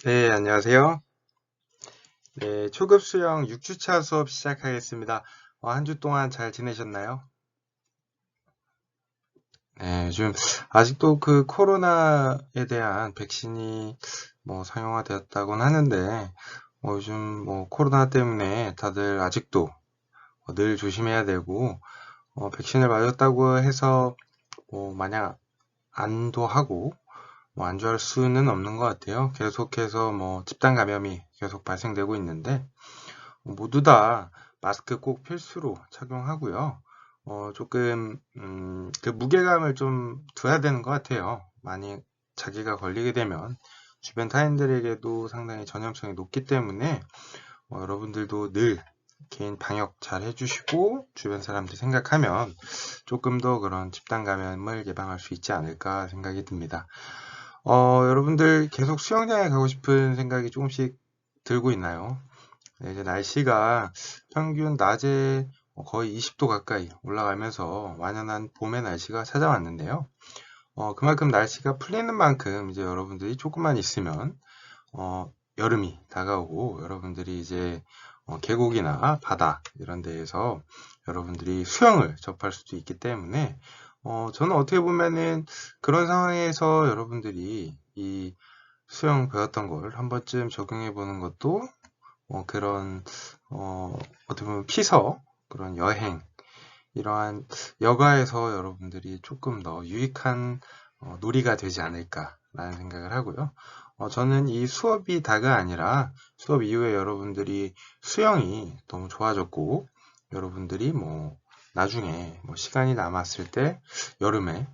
네, 안녕하세요. 네, 초급 수영 6주차 수업 시작하겠습니다. 한 주 동안 잘 지내셨나요? 네, 요즘 아직도 그 코로나에 대한 백신이 상용화되었다고는 하는데, 요즘 코로나 때문에 다들 아직도 늘 조심해야 되고, 백신을 맞았다고 해서 마냥 안도하고, 안주할 수는 없는 것 같아요. 계속해서 집단 감염이 계속 발생되고 있는데, 모두 다 마스크 꼭 필수로 착용하고요. 조금, 그 무게감을 좀 둬야 되는 것 같아요. 만약 자기가 걸리게 되면 주변 타인들에게도 상당히 전염성이 높기 때문에 여러분들도 늘 개인 방역 잘 해주시고 주변 사람들 생각하면 조금 더 그런 집단 감염을 예방할 수 있지 않을까 생각이 듭니다. 여러분들 계속 수영장에 가고 싶은 생각이 조금씩 들고 있나요? 네, 이제 날씨가 평균 낮에 거의 20도 가까이 올라가면서 완연한 봄의 날씨가 찾아왔는데요. 그만큼 날씨가 풀리는 만큼 이제 여러분들이 조금만 있으면 여름이 다가오고 여러분들이 이제 계곡이나 바다 이런 데에서 여러분들이 수영을 접할 수도 있기 때문에 저는 어떻게 보면은 그런 상황에서 여러분들이 이 수영 배웠던 걸 한 번쯤 적용해 보는 것도 그런 어떻게 보면 피서 그런 여행 이러한 여가에서 여러분들이 조금 더 유익한 놀이가 되지 않을까라는 생각을 하고요. 저는 이 수업이 다가 아니라 수업 이후에 여러분들이 수영이 너무 좋아졌고 여러분들이 나중에 시간이 남았을 때 여름에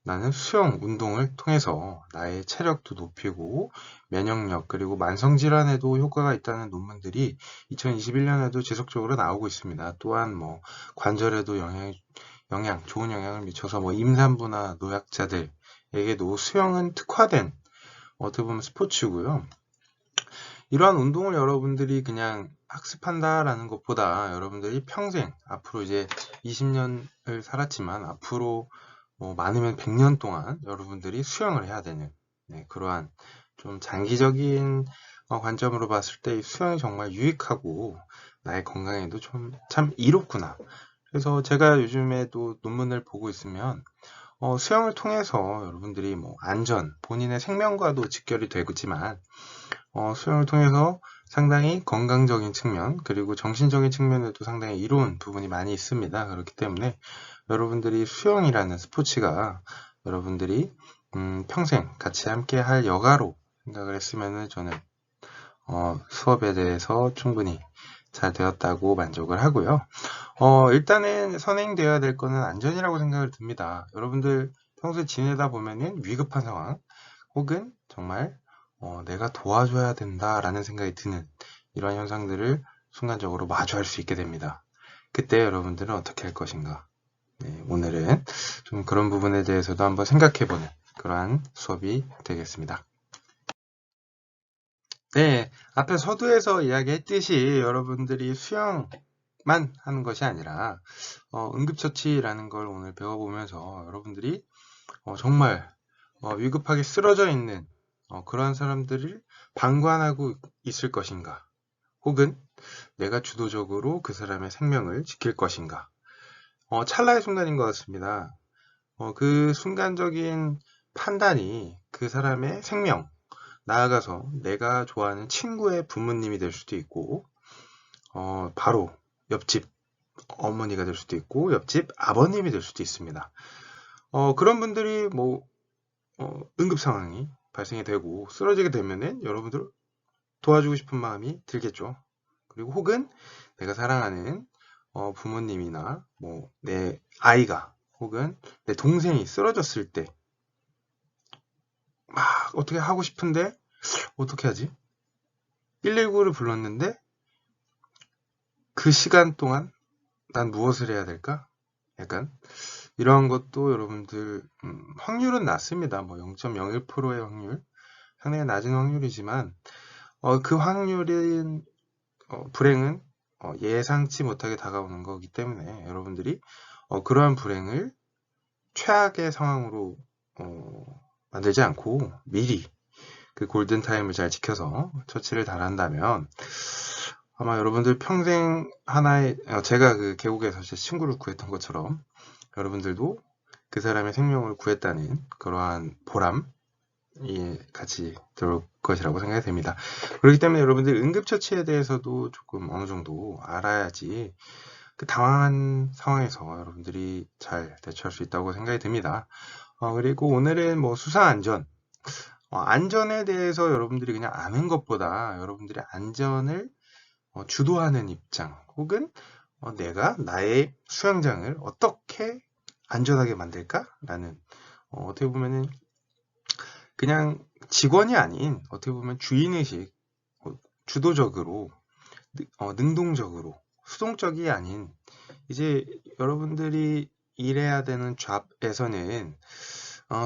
나는 수영 운동을 통해서 나의 체력도 높이고 면역력 그리고 만성질환에도 효과가 있다는 논문들이 2021년에도 지속적으로 나오고 있습니다. 또한 관절에도 좋은 영향을 미쳐서 임산부나 노약자들에게도 수영은 특화된 어떻게 보면 스포츠고요. 이러한 운동을 여러분들이 그냥 학습한다라는 것보다 여러분들이 평생 앞으로 이제 20년을 살았지만 앞으로 많으면 100년 동안 여러분들이 수영을 해야 되는 그러한 좀 장기적인 관점으로 봤을 때 이 수영이 정말 유익하고 나의 건강에도 좀 참 이롭구나. 그래서 제가 요즘에도 논문을 보고 있으면 수영을 통해서 여러분들이 안전, 본인의 생명과도 직결이 되지만 수영을 통해서 상당히 건강적인 측면, 그리고 정신적인 측면에도 상당히 이로운 부분이 많이 있습니다. 그렇기 때문에 여러분들이 수영이라는 스포츠가 여러분들이 평생 같이 함께 할 여가로 생각을 했으면 저는 수업에 대해서 충분히 잘 되었다고 만족을 하고요. 일단은 선행되어야 될 거는 안전이라고 생각을 듭니다. 여러분들 평소에 지내다 보면은 위급한 상황, 혹은 정말 내가 도와줘야 된다라는 생각이 드는 이런 현상들을 순간적으로 마주할 수 있게 됩니다. 그때 여러분들은 어떻게 할 것인가? 네, 오늘은 좀 그런 부분에 대해서도 한번 생각해보는 그러한 수업이 되겠습니다. 네, 앞에 서두에서 이야기했듯이 여러분들이 수영만 하는 것이 아니라 응급처치라는 걸 오늘 배워보면서 여러분들이 정말 위급하게 쓰러져 있는 그러한 사람들을 방관하고 있을 것인가? 혹은 내가 주도적으로 그 사람의 생명을 지킬 것인가? 찰나의 순간인 것 같습니다. 그 순간적인 판단이 그 사람의 생명, 나아가서 내가 좋아하는 친구의 부모님이 될 수도 있고, 바로 옆집 어머니가 될 수도 있고, 옆집 아버님이 될 수도 있습니다. 그런 분들이 응급 상황이 발생이 되고 쓰러지게 되면은 여러분들 도와주고 싶은 마음이 들겠죠. 그리고 혹은 내가 사랑하는 부모님이나 내 아이가 혹은 내 동생이 쓰러졌을 때 막 어떻게 하고 싶은데 어떻게 하지? 119를 불렀는데 그 시간 동안 난 무엇을 해야 될까? 약간 이러한 것도 여러분들 확률은 낮습니다. 0.01%의 확률 상당히 낮은 확률이지만 그 확률은 불행은 예상치 못하게 다가오는 거기 때문에 여러분들이 그러한 불행을 최악의 상황으로 만들지 않고 미리 그 골든타임을 잘 지켜서 처치를 잘한다면 아마 여러분들 평생 하나의 제가 그 계곡에서 제 친구를 구했던 것처럼 여러분들도 그 사람의 생명을 구했다는 그러한 보람이 같이 들어올 것이라고 생각이 됩니다. 그렇기 때문에 여러분들 응급처치에 대해서도 조금 어느 정도 알아야지 그 당황한 상황에서 여러분들이 잘 대처할 수 있다고 생각이 듭니다. 그리고 오늘은 뭐 수상안전, 안전에 대해서 여러분들이 그냥 아는 것보다 여러분들의 안전을 주도하는 입장, 혹은 내가 나의 수영장을 어떻게 안전하게 만들까라는 어떻게 보면은 그냥 직원이 아닌 어떻게 보면 주인의식, 주도적으로 능동적으로 수동적이 아닌 이제 여러분들이 일해야 되는 잡에서는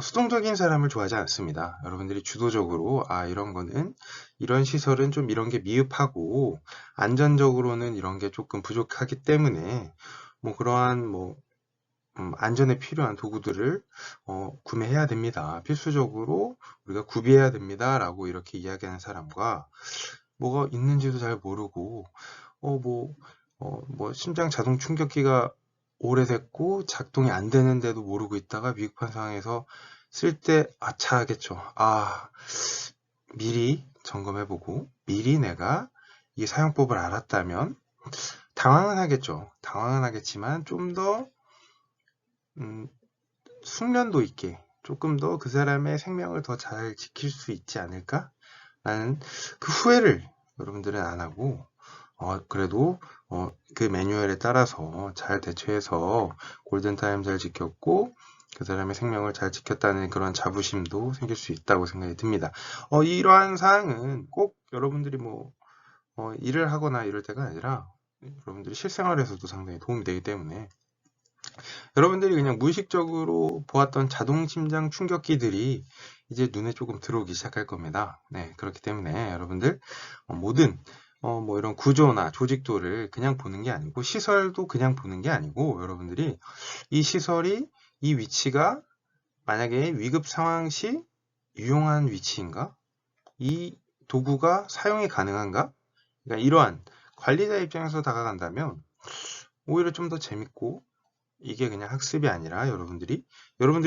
수동적인 사람을 좋아하지 않습니다. 여러분들이 주도적으로 이런 거는 이런 시설은 좀 이런 게 미흡하고 안전적으로는 이런 게 조금 부족하기 때문에 뭐 그러한 뭐 안전에 필요한 도구들을 구매해야 됩니다. 필수적으로 우리가 구비해야 됩니다. 라고 이렇게 이야기하는 사람과 뭐가 있는지도 잘 모르고 뭐 심장 자동 충격기가 오래됐고 작동이 안 되는데도 모르고 있다가 위급한 상황에서 쓸 때 아차하겠죠. 미리 점검해보고 미리 내가 이 사용법을 알았다면 당황은 하겠죠. 당황은 하겠지만 좀 더 숙련도 있게 조금 더 그 사람의 생명을 더 잘 지킬 수 있지 않을까? 라는 그 후회를 여러분들은 안 하고 그래도 그 매뉴얼에 따라서 잘 대처해서 골든타임 잘 지켰고 그 사람의 생명을 잘 지켰다는 그런 자부심도 생길 수 있다고 생각이 듭니다. 이러한 사항은 꼭 여러분들이 뭐 일을 하거나 이럴 때가 아니라 여러분들이 실생활에서도 상당히 도움이 되기 때문에 여러분들이 그냥 무의식적으로 보았던 자동 심장 충격기들이 이제 눈에 조금 들어오기 시작할 겁니다. 네, 그렇기 때문에 여러분들 모든 뭐 이런 구조나 조직도를 그냥 보는 게 아니고 시설도 그냥 보는 게 아니고 여러분들이 이 시설이 이 위치가 만약에 위급 상황 시 유용한 위치인가? 이 도구가 사용이 가능한가? 그러니까 이러한 관리자 입장에서 다가간다면 오히려 좀 더 재밌고 이게 그냥 학습이 아니라 여러분들이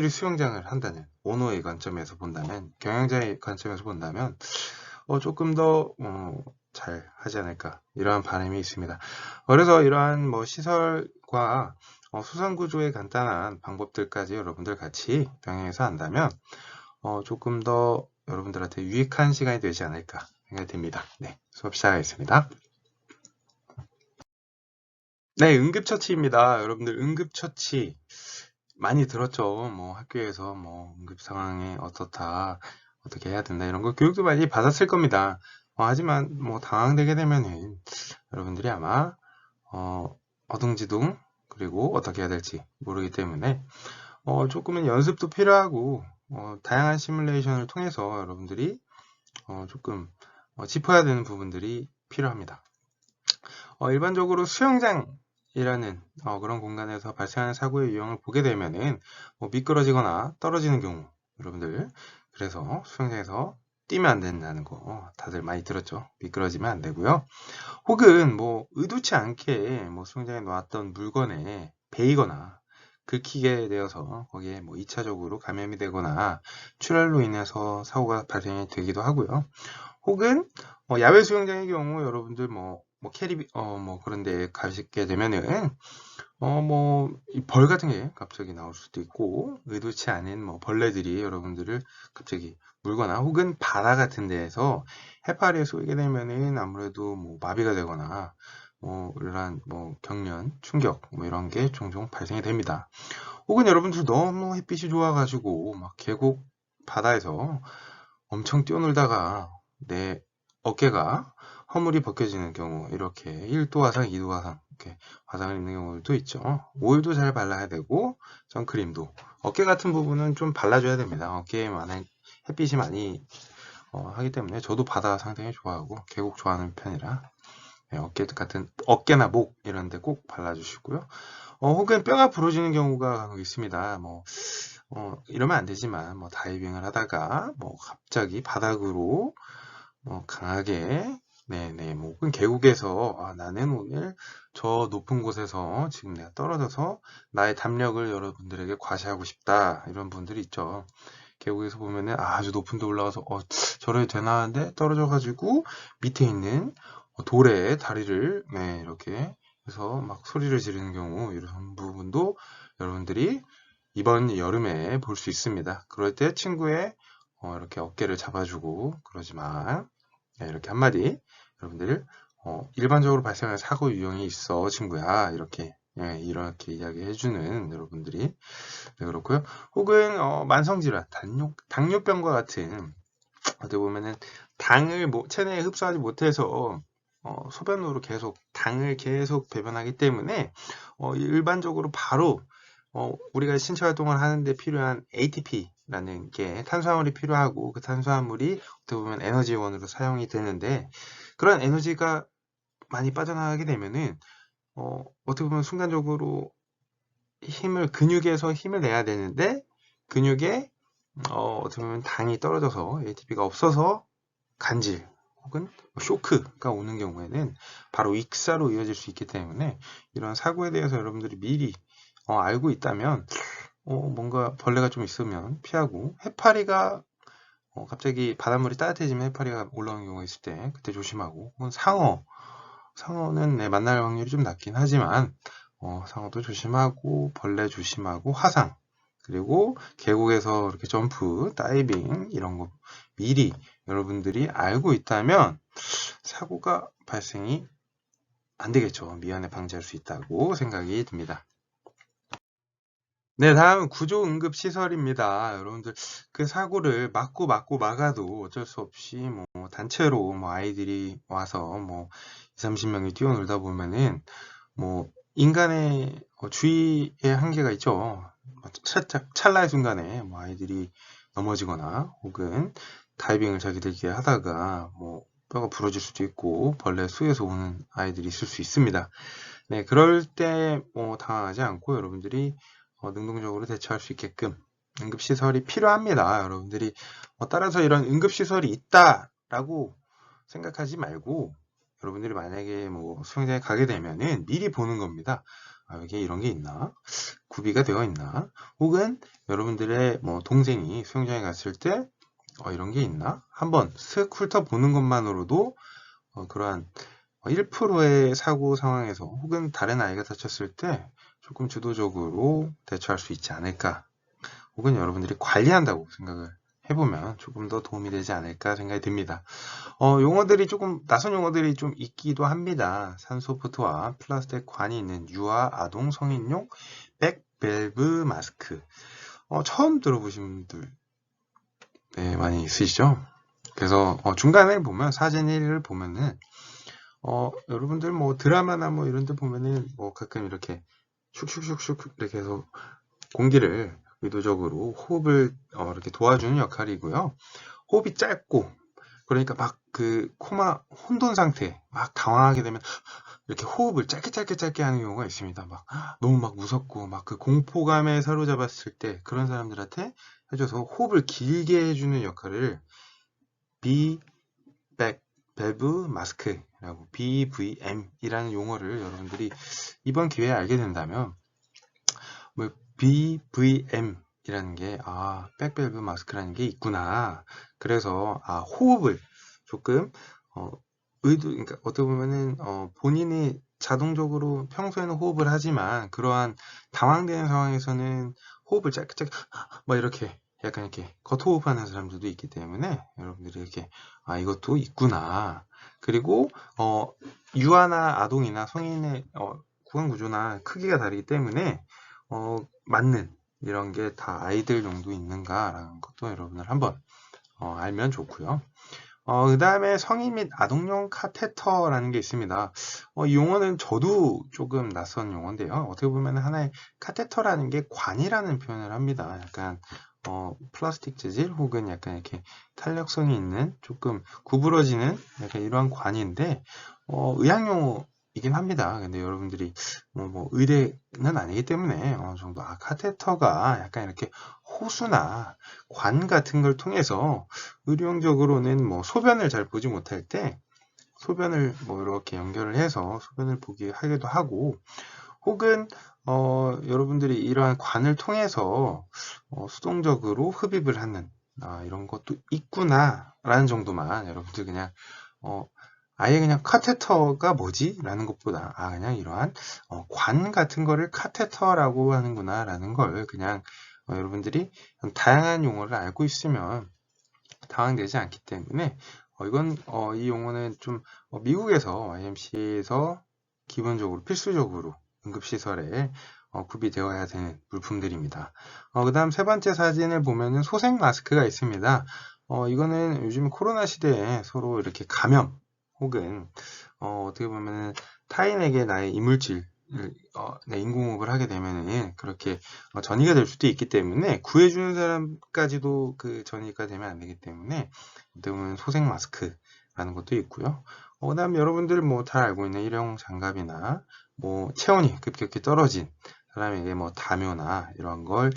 수영장을 한다는 오너의 관점에서 본다면 경영자의 관점에서 본다면 조금 더 잘 하지 않을까 이러한 바람이 있습니다. 그래서 이러한 뭐 시설과 수상 구조의 간단한 방법들까지 여러분들 같이 병행해서 한다면 조금 더 여러분들한테 유익한 시간이 되지 않을까 생각이 듭니다. 네, 수업 시작하겠습니다. 네, 응급처치입니다. 여러분들 응급처치 많이 들었죠. 뭐 학교에서 뭐 응급 상황에 어떻다, 어떻게 해야 된다 이런 거 교육도 많이 받았을 겁니다. 하지만 뭐 당황되게 되면은 여러분들이 아마 어둥지둥 그리고 어떻게 해야 될지 모르기 때문에 조금은 연습도 필요하고 다양한 시뮬레이션을 통해서 여러분들이 조금 짚어야 되는 부분들이 필요합니다. 일반적으로 수영장이라는 그런 공간에서 발생하는 사고의 유형을 보게 되면은 미끄러지거나 떨어지는 경우 여러분들 그래서 수영장에서 뛰면 안 된다는 거 다들 많이 들었죠. 미끄러지면 안 되고요. 혹은 뭐 의도치 않게 뭐 수영장에 놓았던 물건에 베이거나 긁히게 되어서 거기에 뭐 2차적으로 감염이 되거나 출혈로 인해서 사고가 발생이 되기도 하고요. 혹은 야외 수영장의 경우 여러분들 뭐 캐리비 뭐 그런 데 가시게 되면은 뭐 이 벌 같은 게 갑자기 나올 수도 있고 의도치 않은 뭐 벌레들이 여러분들을 갑자기 물거나 혹은 바다 같은 데에서 해파리에 쏘이게 되면은 아무래도 뭐 마비가 되거나 이러한 뭐 경련, 충격 뭐 이런 게 종종 발생이 됩니다. 혹은 여러분들 너무 햇빛이 좋아가지고 막 계곡 바다에서 엄청 뛰어놀다가 내 어깨가 허물이 벗겨지는 경우 이렇게 1도 화상, 2도 화상 이렇게 화상을 입는 경우도 있죠. 오일도 잘 발라야 되고 선크림도 어깨 같은 부분은 좀 발라줘야 됩니다. 어깨에 많은 햇빛이 많이 하기 때문에 저도 바다 상당히 좋아하고 계곡 좋아하는 편이라 어깨 같은 어깨나 목 이런 데 꼭 발라주시고요. 혹은 뼈가 부러지는 경우가 간혹 있습니다. 뭐 이러면 안 되지만, 뭐, 다이빙을 하다가, 뭐, 갑자기 바닥으로, 강하게, 네네, 뭐, 혹은 계곡에서, 나는 오늘 저 높은 곳에서 지금 내가 떨어져서 나의 담력을 여러분들에게 과시하고 싶다. 이런 분들이 있죠. 계곡에서 보면은 아주 높은 데 올라가서, 저래도 되나 하는데 떨어져가지고 밑에 있는 돌에 다리를, 네, 이렇게 해서 막 소리를 지르는 경우, 이런 부분도 여러분들이 이번 여름에 볼 수 있습니다. 그럴 때 친구의 이렇게 어깨를 잡아주고 그러지만, 네, 이렇게 한마디, 여러분들 일반적으로 발생하는 사고 유형이 있어 친구야, 이렇게, 예, 이렇게 이야기해주는 여러분들이, 네, 그렇고요. 혹은 만성질환, 당뇨병과 같은, 어떻게 보면은 당을 체내에 흡수하지 못해서 소변으로 계속 당을 계속 배변하기 때문에 일반적으로 바로 우리가 신체 활동을 하는데 필요한 ATP라는 게 탄수화물이 필요하고, 그 탄수화물이 어떻게 보면 에너지원으로 사용이 되는데, 그런 에너지가 많이 빠져나가게 되면은 어떻게 보면 순간적으로 근육에서 힘을 내야 되는데, 근육에 어떻게 보면 당이 떨어져서 ATP가 없어서 간질 혹은 쇼크가 오는 경우에는 바로 익사로 이어질 수 있기 때문에, 이런 사고에 대해서 여러분들이 미리 알고 있다면, 뭔가 벌레가 좀 있으면 피하고, 해파리가 갑자기 바닷물이 따뜻해지면 해파리가 올라오는 경우가 있을 때 그때 조심하고, 혹은 상어는 네, 만날 확률이 좀 낮긴 하지만 상어도 조심하고, 벌레 조심하고, 화상, 그리고 계곡에서 이렇게 점프, 다이빙 이런 거 미리 여러분들이 알고 있다면 사고가 발생이 안 되겠죠. 미연에 방지할 수 있다고 생각이 듭니다. 네, 다음은 구조응급시설입니다. 여러분들, 그 사고를 막아도 어쩔 수 없이 뭐 단체로 뭐 아이들이 와서 뭐 2, 30명이 뛰어놀다 보면은 뭐 인간의 주의의 한계가 있죠. 살짝 찰나의 순간에 뭐 아이들이 넘어지거나, 혹은 다이빙을 자기들끼리 하다가 뭐 뼈가 부러질 수도 있고 벌레 수에서 오는 아이들이 있을 수 있습니다. 네, 그럴 때 당황하지 않고 여러분들이 능동적으로 대처할 수 있게끔 응급시설이 필요합니다. 여러분들이 따라서 이런 응급시설이 있다라고 생각하지 말고, 여러분들이 만약에 뭐 수영장에 가게 되면은 미리 보는 겁니다. 여기에 이런 게 있나? 구비가 되어 있나? 혹은 여러분들의 뭐 동생이 수영장에 갔을 때 이런 게 있나? 한번 슥 훑어보는 것만으로도 그러한 1%의 사고 상황에서, 혹은 다른 아이가 다쳤을 때 조금 주도적으로 대처할 수 있지 않을까, 혹은 여러분들이 관리한다고 생각을 해보면 조금 더 도움이 되지 않을까 생각이 듭니다. 용어들이 조금 낯선 용어들이 좀 있기도 합니다. 산소포트와 플라스틱 관이 있는 유아 아동 성인용 백밸브 마스크. 처음 들어보신 분들 네, 많이 있으시죠? 그래서 중간에 보면, 사진 1을 보면은 여러분들 뭐 드라마나 뭐 이런 데 보면은 뭐 가끔 이렇게 슉슉슉슉 이렇게 해서 공기를 의도적으로 호흡을 이렇게 도와주는 역할이고요. 호흡이 짧고, 그러니까 막 그 코마 혼돈 상태, 막 당황하게 되면 이렇게 호흡을 짧게 하는 경우가 있습니다. 막 너무 막 무섭고 막 그 공포감에 사로잡았을 때 그런 사람들한테 해줘서 호흡을 길게 해주는 역할을 밸브 마스크라고, BVM이라는 용어를 여러분들이 이번 기회에 알게 된다면, 뭐 BVM이라는 게 백밸브 마스크라는 게 있구나. 그래서 호흡을 조금 그러니까 어떻게 보면은 본인이 자동적으로 평소에는 호흡을 하지만, 그러한 당황되는 상황에서는 호흡을 짧게 막 이렇게 약간 이렇게 겉호흡하는 사람들도 있기 때문에, 여러분들이 이렇게 이것도 있구나. 그리고 유아나 아동이나 성인의 구강 구조나 크기가 다르기 때문에 맞는 이런 게 다 아이들용도 있는가라는 것도 여러분들 한번 알면 좋고요. 그 다음에 성인 및 아동용 카테터라는 게 있습니다. 이 용어는 저도 조금 낯선 용어인데요. 어떻게 보면 하나의 카테터라는 게 관이라는 표현을 합니다. 약간 플라스틱 재질, 혹은 약간 이렇게 탄력성이 있는 조금 구부러지는 약간 이러한 관인데, 의학 용어 이긴 합니다. 근데 여러분들이 의대는 아니기 때문에 어느 정도 카테터가 약간 이렇게 호수나 관 같은 걸 통해서 의료용적으로는 소변을 잘 보지 못할 때 소변을 이렇게 연결을 해서 소변을 보게 하기도 하고, 혹은 여러분들이 이러한 관을 통해서 수동적으로 흡입을 하는 이런 것도 있구나 라는 정도만 여러분들 그냥 아예 그냥 카테터가 뭐지? 라는 것보다 그냥 이러한 관 같은 거를 카테터라고 하는구나 라는 걸 그냥 여러분들이 다양한 용어를 알고 있으면 당황되지 않기 때문에 이건 이 용어는 좀 미국에서 YMCA에서 기본적으로 필수적으로 응급시설에 구비되어야 되는 물품들입니다. 그 다음 세 번째 사진을 보면은 소생 마스크가 있습니다. 이거는 요즘 코로나 시대에 서로 이렇게 감염 혹은 어떻게 보면은 타인에게 나의 이물질 내 인공호흡을 하게 되면은 그렇게 전이가 될 수도 있기 때문에 구해주는 사람까지도 그 전이가 되면 안 되기 때문에 어떻게 소생 마스크라는 것도 있고요. 그 다음 여러분들 잘 알고 있는 일회용 장갑이나 체온이 급격히 떨어진 사람에게 담요나 이런 걸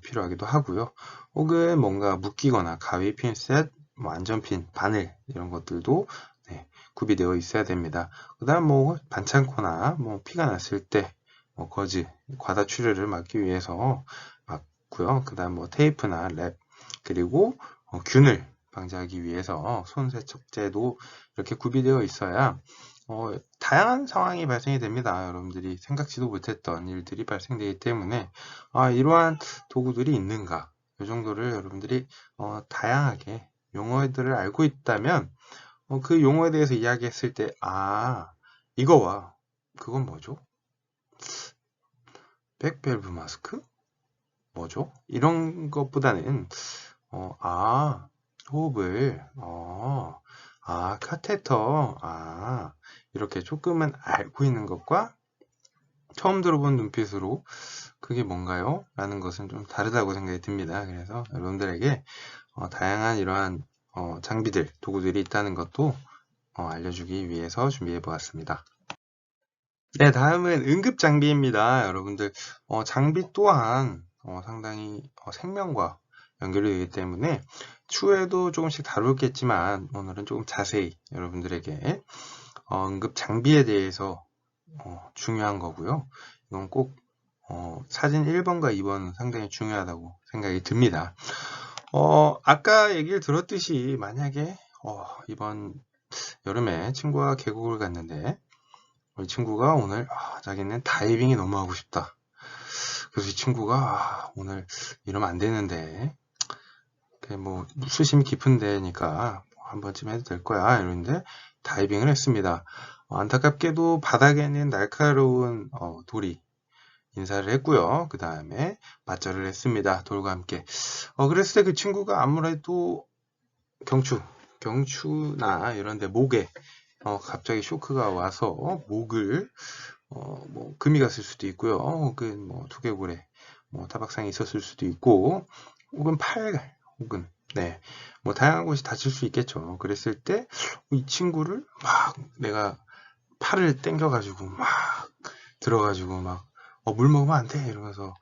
필요하기도 하고요. 혹은 뭔가 묶이거나 가위, 핀셋, 안전핀, 바늘 이런 것들도 구비되어 있어야 됩니다. 그 다음 반창고나 피가 났을 때 거즈, 과다 출혈을 막기 위해서 막고요. 그 다음 테이프나 랩, 그리고 균을 방지하기 위해서 손 세척제도 이렇게 구비되어 있어야 다양한 상황이 발생이 됩니다. 여러분들이 생각지도 못했던 일들이 발생되기 때문에 이러한 도구들이 있는가, 이 정도를 여러분들이 다양하게 용어들을 알고 있다면 그 용어에 대해서 이야기했을 때 이거와 그건 뭐죠? 백밸브 마스크? 뭐죠? 이런 것보다는 호흡을 카테터 이렇게 조금은 알고 있는 것과 처음 들어본 눈빛으로 그게 뭔가요? 라는 것은 좀 다르다고 생각이 듭니다. 그래서 여러분들에게 다양한 이러한 장비들, 도구들이 있다는 것도 알려주기 위해서 준비해 보았습니다. 네, 다음은 응급 장비입니다. 여러분들 장비 또한 상당히 생명과 연결이 되기 때문에 추후에도 조금씩 다루겠지만 오늘은 조금 자세히 여러분들에게 응급 장비에 대해서 중요한 거고요. 이건 꼭 사진 1번과 2번 상당히 중요하다고 생각이 듭니다. 아까 얘기를 들었듯이 만약에 이번 여름에 친구와 계곡을 갔는데 이 친구가 오늘 자기는 다이빙이 너무 하고 싶다. 그래서 이 친구가 오늘 이러면 안 되는데 수심이 깊은 데니까 한 번쯤 해도 될 거야 이러는데 다이빙을 했습니다. 안타깝게도 바닥에는 날카로운 돌이 인사를 했고요. 그 다음에 맞절을 했습니다. 돌과 함께. 그랬을 때 그 친구가 아무래도 경추나 이런 데 목에 갑자기 쇼크가 와서 목을 금이 갔을 수도 있고요. 혹은 두개골에 타박상이 있었을 수도 있고, 혹은 팔, 혹은 다양한 곳이 다칠 수 있겠죠. 그랬을 때 이 친구를 내가 팔을 당겨가지고 들어가지고 물 먹으면 안 돼 이러면서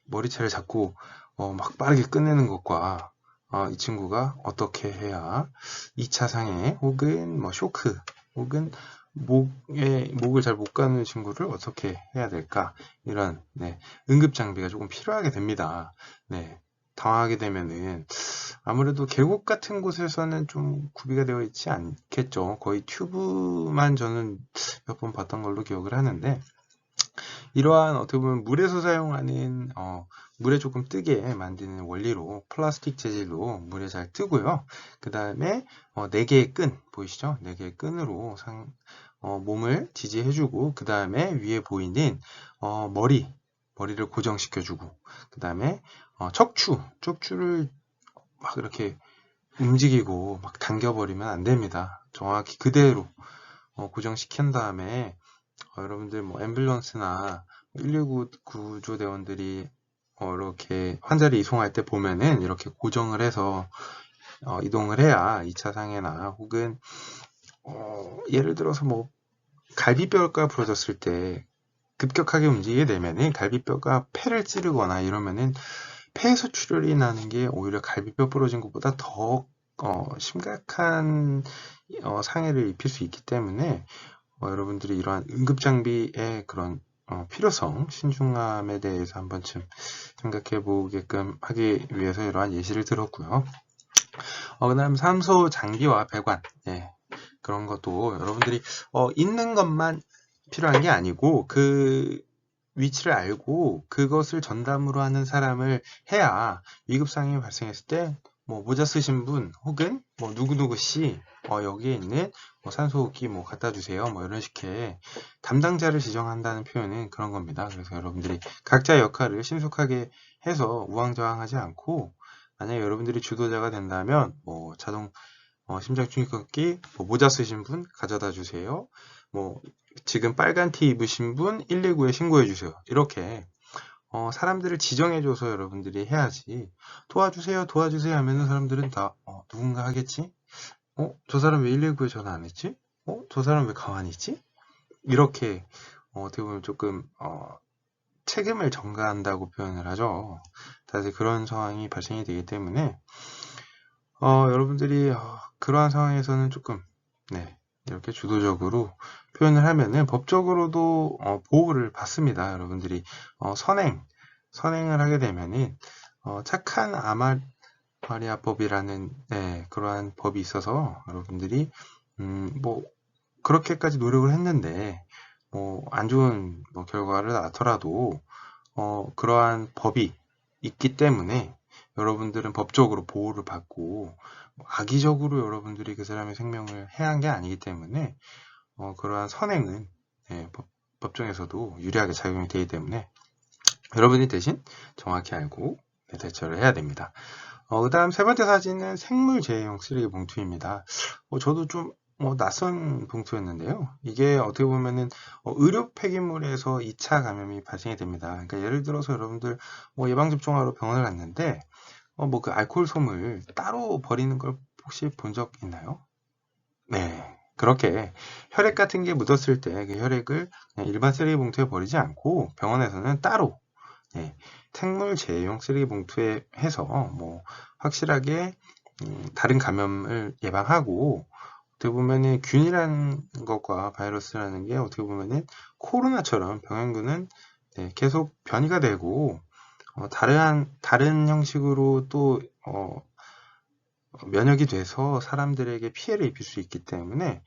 머리채를 잡고 빠르게 끝내는 것과 이 친구가 어떻게 해야 2차 상해 혹은 쇼크 혹은 목을 잘 못 가는 친구를 어떻게 해야 될까, 이런 응급 장비가 조금 필요하게 됩니다. 당황하게 되면은 아무래도 계곡 같은 곳에서는 좀 구비가 되어 있지 않겠죠. 거의 튜브만 저는 몇 번 봤던 걸로 기억을 하는데, 이러한 어떻게 보면 물에서 사용하는 물에 조금 뜨게 만드는 원리로 플라스틱 재질로 물에 잘 뜨고요. 그 다음에 4개의 끈 보이시죠? 4개의 끈으로 몸을 지지해주고, 그 다음에 위에 보이는 머리를 고정시켜주고, 그 다음에 척추를 이렇게 움직이고 당겨버리면 안 됩니다. 정확히 그대로 고정시킨 다음에 여러분들 앰뷸런스나 119 구조대원들이 이렇게 환자를 이송할 때 보면은 이렇게 고정을 해서 이동을 해야 2차 상해나 혹은 예를 들어서 갈비뼈가 부러졌을 때 급격하게 움직이게 되면은 갈비뼈가 폐를 찌르거나 이러면은 폐에서 출혈이 나는 게 오히려 갈비뼈 부러진 것보다 더 심각한 상해를 입힐 수 있기 때문에 여러분들이 이러한 응급장비의 그런 필요성, 신중함에 대해서 한 번쯤 생각해 보게끔 하기 위해서 이러한 예시를 들었고요. 그 다음 산소 장비와 배관, 그런 것도 여러분들이 있는 것만 필요한 게 아니고 그 위치를 알고 그것을 전담으로 하는 사람을 해야 위급 상황이 발생했을 때 뭐 모자 쓰신 분 혹은 뭐 누구누구 씨 여기에 있는 뭐 산소호흡기 뭐 갖다 주세요 뭐 이런 식의 담당자를 지정한다는 표현은 그런 겁니다. 그래서 여러분들이 각자의 역할을 신속하게 해서 우왕좌왕하지 않고 만약에 여러분들이 주도자가 된다면 뭐 자동 심장충격기 뭐 모자 쓰신 분 가져다 주세요. 뭐 지금 빨간 티 입으신 분 119에 신고해 주세요. 이렇게 사람들을 지정해줘서 여러분들이 해야지 도와주세요 도와주세요 하면은 사람들은 다 누군가 하겠지? 저 사람 왜 119에 전화 안 했지? 저 사람 왜 가만히 있지? 이렇게 어떻게 보면 조금 책임을 전가한다고 표현을 하죠. 사실 그런 상황이 발생이 되기 때문에 여러분들이 그러한 상황에서는 조금 이렇게 주도적으로 표현을 하면은 법적으로도 보호를 받습니다. 여러분들이 선행을 하게 되면은 착한 아마리아법이라는 그러한 법이 있어서 여러분들이 뭐 그렇게까지 노력을 했는데 뭐 안 좋은 결과를 낳더라도 그러한 법이 있기 때문에 여러분들은 법적으로 보호를 받고 악의적으로 여러분들이 그 사람의 생명을 해한 게 아니기 때문에 그러한 선행은 법정에서도 유리하게 작용이 되기 때문에 여러분이 대신 정확히 알고 대처를 해야 됩니다. 그 다음 세 번째 사진은 생물재해용 쓰레기 봉투입니다. 저도 좀 낯선 봉투였는데요. 이게 어떻게 보면은 의료 폐기물에서 2차 감염이 발생이 됩니다. 그러니까 예를 들어서 여러분들 예방접종하러 병원을 갔는데 그 알코올 솜을 따로 버리는 걸 혹시 본 적 있나요? 네. 그렇게 혈액 같은 게 묻었을 때 그 혈액을 그냥 일반 쓰레기 봉투에 버리지 않고 병원에서는 따로 생물 재해용 쓰레기 봉투에 해서 확실하게 다른 감염을 예방하고 어떻게 보면은 균이라는 것과 바이러스라는 게 어떻게 보면은 코로나처럼 병행군은 계속 변이가 되고 다른 형식으로 또 면역이 돼서 사람들에게 피해를 입힐 수 있기 때문에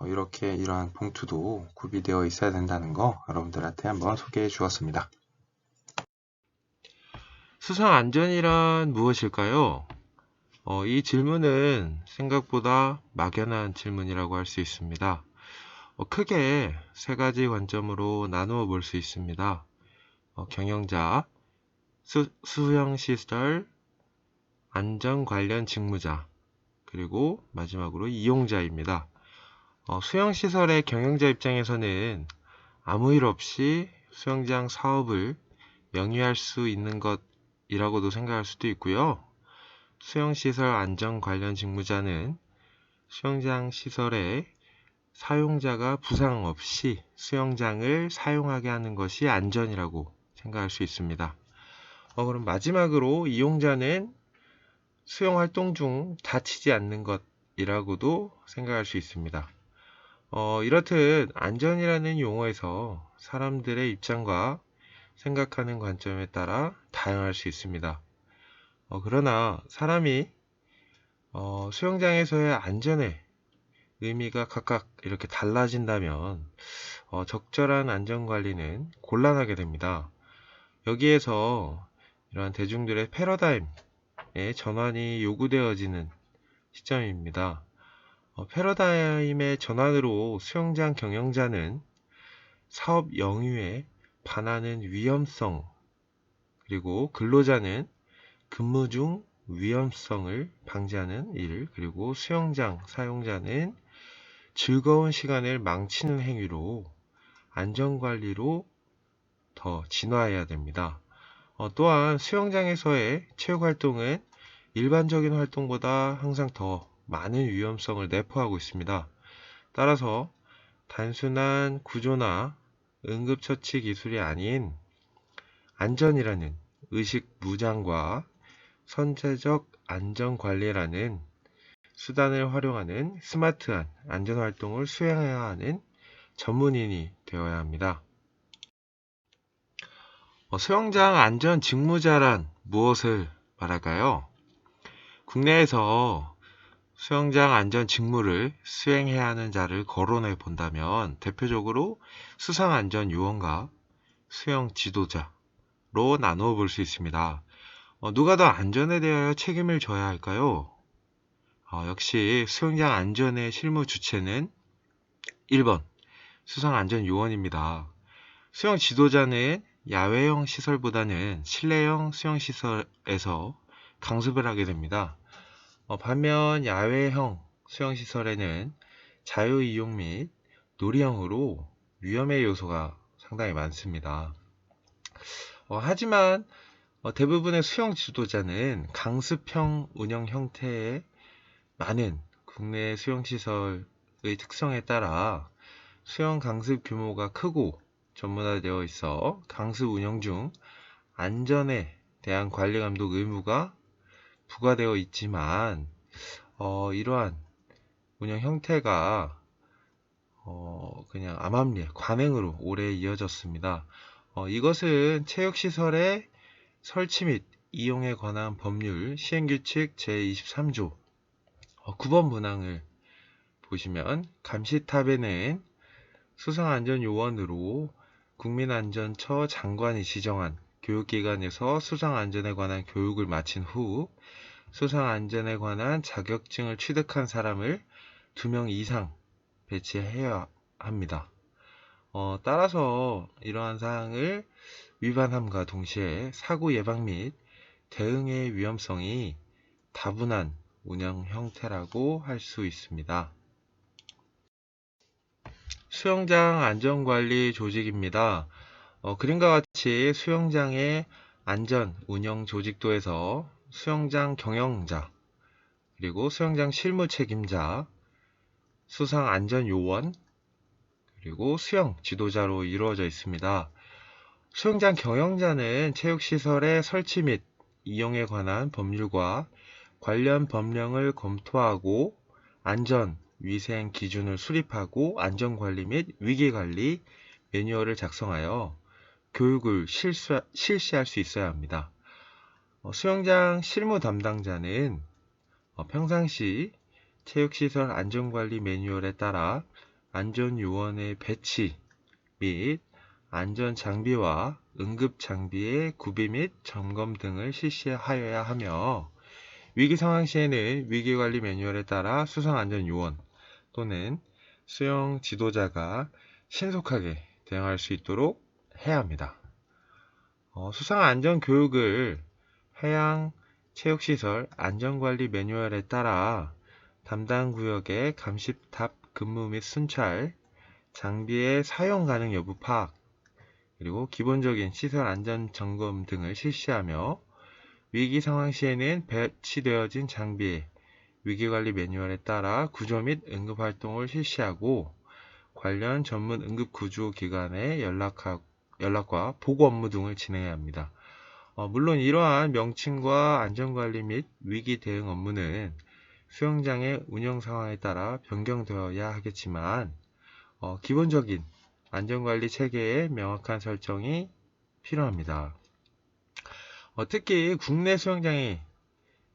이렇게 이러한 봉투도 구비되어 있어야 된다는 거 여러분들한테 한번 소개해 주었습니다. 수상 안전이란 무엇일까요? 이 질문은 생각보다 막연한 질문이라고 할 수 있습니다. 크게 세 가지 관점으로 나누어 볼 수 있습니다. 경영자, 수영시설, 안전 관련 직무자, 그리고 마지막으로 이용자입니다. 수영시설의 경영자 입장에서는 아무 일 없이 수영장 사업을 영위할 수 있는 것이라고도 생각할 수도 있고요. 수영시설 안전 관련 직무자는 수영장 시설의 사용자가 부상 없이 수영장을 사용하게 하는 것이 안전이라고 생각할 수 있습니다. 그럼 마지막으로 이용자는 수영 활동 중 다치지 않는 것이라고도 생각할 수 있습니다. 이렇듯 안전이라는 용어에서 사람들의 입장과 생각하는 관점에 따라 다양할 수 있습니다. 그러나 사람이 수영장에서의 안전의 의미가 각각 이렇게 달라진다면 적절한 안전관리는 곤란하게 됩니다. 여기에서 이러한 대중들의 패러다임의 전환이 요구되어지는 시점입니다. 패러다임의 전환으로 수영장 경영자는 사업 영위에 반하는 위험성, 그리고 근로자는 근무 중 위험성을 방지하는 일, 그리고 수영장 사용자는 즐거운 시간을 망치는 행위로 안전관리로 더 진화해야 됩니다. 또한 수영장에서의 체육활동은 일반적인 활동보다 항상 더 많은 위험성을 내포하고 있습니다. 따라서 단순한 구조나 응급처치 기술이 아닌 안전이라는 의식 무장과 선제적 안전관리라는 수단을 활용하는 스마트한 안전활동을 수행해야 하는 전문인이 되어야 합니다. 수영장 안전 직무자란 무엇을 말할까요? 국내에서 수영장 안전 직무를 수행해야 하는 자를 거론해 본다면 대표적으로 수상안전요원과 수영 지도자로 나누어 볼 수 있습니다. 누가 더 안전에 대하여 책임을 져야 할까요? 역시 수영장 안전의 실무 주체는 1번 수상안전요원입니다. 수영 지도자는 야외형 시설보다는 실내형 수영시설에서 강습을 하게 됩니다. 반면 야외형 수영시설에는 자유이용 및 놀이형으로 위험의 요소가 상당히 많습니다. 하지만 대부분의 수영 지도자는 강습형 운영 형태의 많은 국내 수영시설의 특성에 따라 수영 강습 규모가 크고 전문화되어 있어 강습 운영 중 안전에 대한 관리 감독 의무가 부과되어 있지만 이러한 운영 형태가 그냥 암암리에 관행으로 오래 이어졌습니다. 이것은 체육시설의 설치 및 이용에 관한 법률 시행규칙 제23조 9번 문항을 보시면 감시탑에는 수상안전요원으로 국민안전처 장관이 지정한 교육기관에서 수상안전에 관한 교육을 마친 후 수상안전에 관한 자격증을 취득한 사람을 2명 이상 배치해야 합니다. 따라서 이러한 사항을 위반함과 동시에 사고 예방 및 대응의 위험성이 다분한 운영 형태라고 할 수 있습니다. 수영장 안전관리 조직입니다. 그림과 같이 수영장의 안전 운영 조직도에서 수영장 경영자, 그리고 수영장 실무 책임자, 수상 안전요원, 그리고 수영 지도자로 이루어져 있습니다. 수영장 경영자는 체육시설의 설치 및 이용에 관한 법률과 관련 법령을 검토하고 안전, 위생 기준을 수립하고 안전관리 및 위기관리 매뉴얼을 작성하여 교육을 실시할 수 있어야 합니다. 수영장 실무 담당자는 평상시 체육시설 안전관리 매뉴얼에 따라 안전요원의 배치 및 안전장비와 응급장비의 구비 및 점검 등을 실시하여야 하며 위기상황 시에는 위기관리 매뉴얼에 따라 수상안전요원 또는 수영 지도자가 신속하게 대응할 수 있도록 해야 합니다. 수상안전교육을 해양 체육시설 안전관리 매뉴얼에 따라 담당 구역의 감시탑 근무 및 순찰, 장비의 사용 가능 여부 파악, 그리고 기본적인 시설 안전 점검 등을 실시하며 위기 상황 시에는 배치되어진 장비의 위기관리 매뉴얼에 따라 구조 및 응급 활동을 실시하고 관련 전문 응급구조기관에 연락과 보고 업무 등을 진행해야 합니다. 물론 이러한 명칭과 안전관리 및 위기 대응 업무는 수영장의 운영 상황에 따라 변경되어야 하겠지만 기본적인 안전관리 체계의 명확한 설정이 필요합니다. 특히 국내 수영장의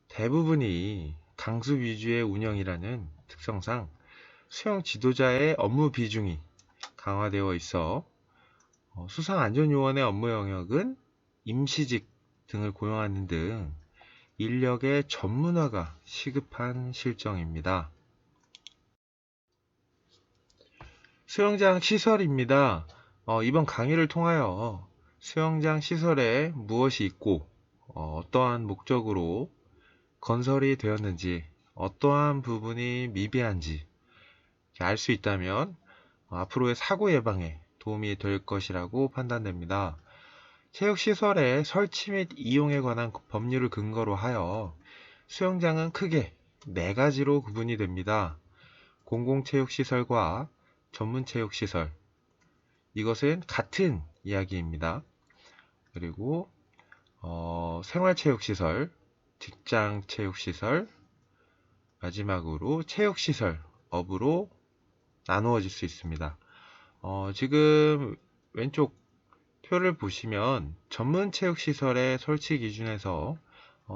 대부분이 강습 위주의 운영이라는 특성상 수영 지도자의 업무 비중이 강화되어 있어 수상안전요원의 업무 영역은 임시직 등을 고용하는 등 인력의 전문화가 시급한 실정입니다. 수영장 시설입니다. 이번 강의를 통하여 수영장 시설에 무엇이 있고 어떠한 목적으로 건설이 되었는지 어떠한 부분이 미비한지 알 수 있다면 앞으로의 사고 예방에 도움이 될 것이라고 판단됩니다. 체육시설의 설치 및 이용에 관한 법률을 근거로 하여 수영장은 크게 4가지로 구분이 됩니다. 공공체육시설과 전문체육시설. 이것은 같은 이야기입니다. 그리고 생활체육시설, 직장체육시설, 마지막으로 체육시설, 업으로 나누어질 수 있습니다. 지금 왼쪽 표를 보시면 전문체육시설의 설치 기준에서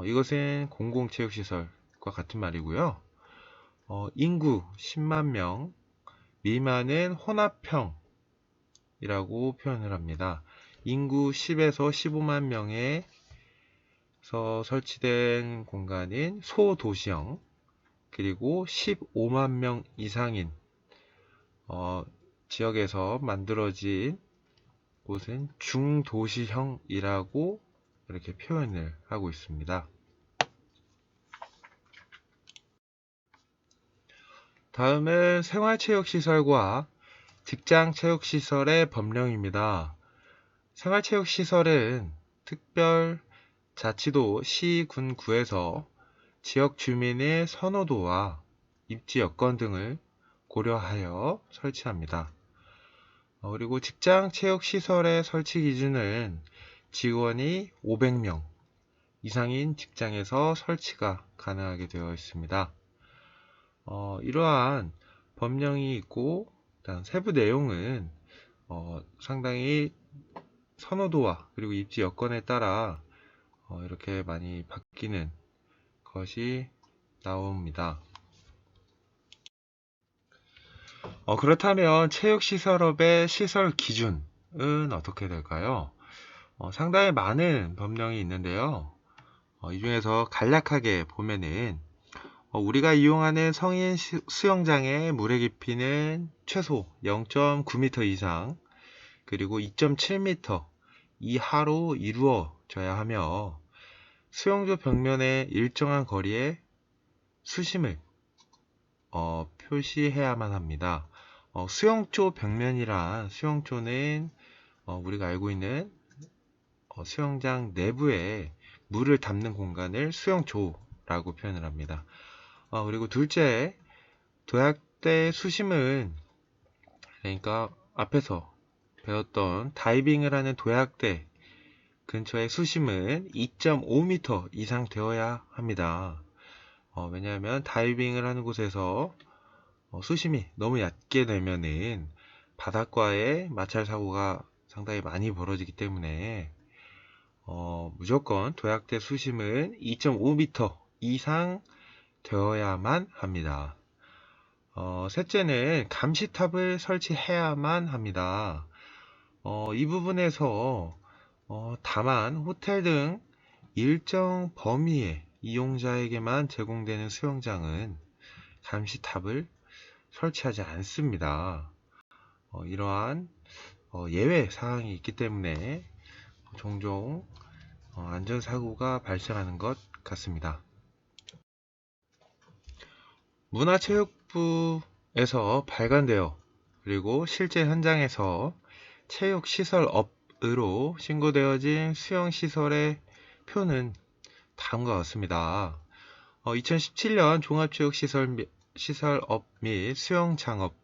이것은 공공체육시설과 같은 말이고요. 인구 10만 명 미만은 혼합형이라고 표현을 합니다. 인구 10에서 15만 명에서 설치된 공간인 소도시형, 그리고 15만 명 이상인 지역에서 만들어진 곳은 중도시형이라고 이렇게 표현을 하고 있습니다. 다음은 생활체육시설과 직장체육시설의 법령입니다. 생활체육시설은 특별자치도 시, 군, 구에서 지역 주민의 선호도와 입지 여건 등을 고려하여 설치합니다. 그리고 직장체육시설의 설치 기준은 직원이 500명 이상인 직장에서 설치가 가능하게 되어 있습니다. 이러한 법령이 있고 세부 내용은 상당히 선호도와 그리고 입지 여건에 따라 이렇게 많이 바뀌는 것이 나옵니다. 그렇다면 체육시설업의 시설 기준은 어떻게 될까요? 상당히 많은 법령이 있는데요. 이 중에서 간략하게 보면은 우리가 이용하는 성인 수영장의 물의 깊이는 최소 0.9m 이상, 그리고 2.7m 이하로 이루어져야 하며 수영조 벽면의 일정한 거리에 수심을 표시해야만 합니다. 수영조 벽면이란 수영조는 우리가 알고 있는 수영장 내부에 물을 담는 공간을 수영조라고 표현을 합니다. 그리고 둘째, 도약대 수심은, 그러니까 앞에서 배웠던 다이빙을 하는 도약대 근처의 수심은 2.5m 이상 되어야 합니다. 왜냐하면 다이빙을 하는 곳에서 수심이 너무 얕게 되면은 바닷과의 마찰 사고가 상당히 많이 벌어지기 때문에 무조건 도약대 수심은 2.5m 이상 되어야만 합니다. 셋째는 감시탑을 설치해야만 합니다. 이 부분에서 다만 호텔 등 일정 범위의 이용자에게만 제공되는 수영장은 감시탑을 설치하지 않습니다. 이러한 예외 사항이 있기 때문에 종종 안전사고가 발생하는 것 같습니다. 문화체육부에서 발간되어 그리고 실제 현장에서 체육시설업으로 신고되어진 수영시설의 표는 다음과 같습니다. 2017년 종합체육시설업 및 수영장업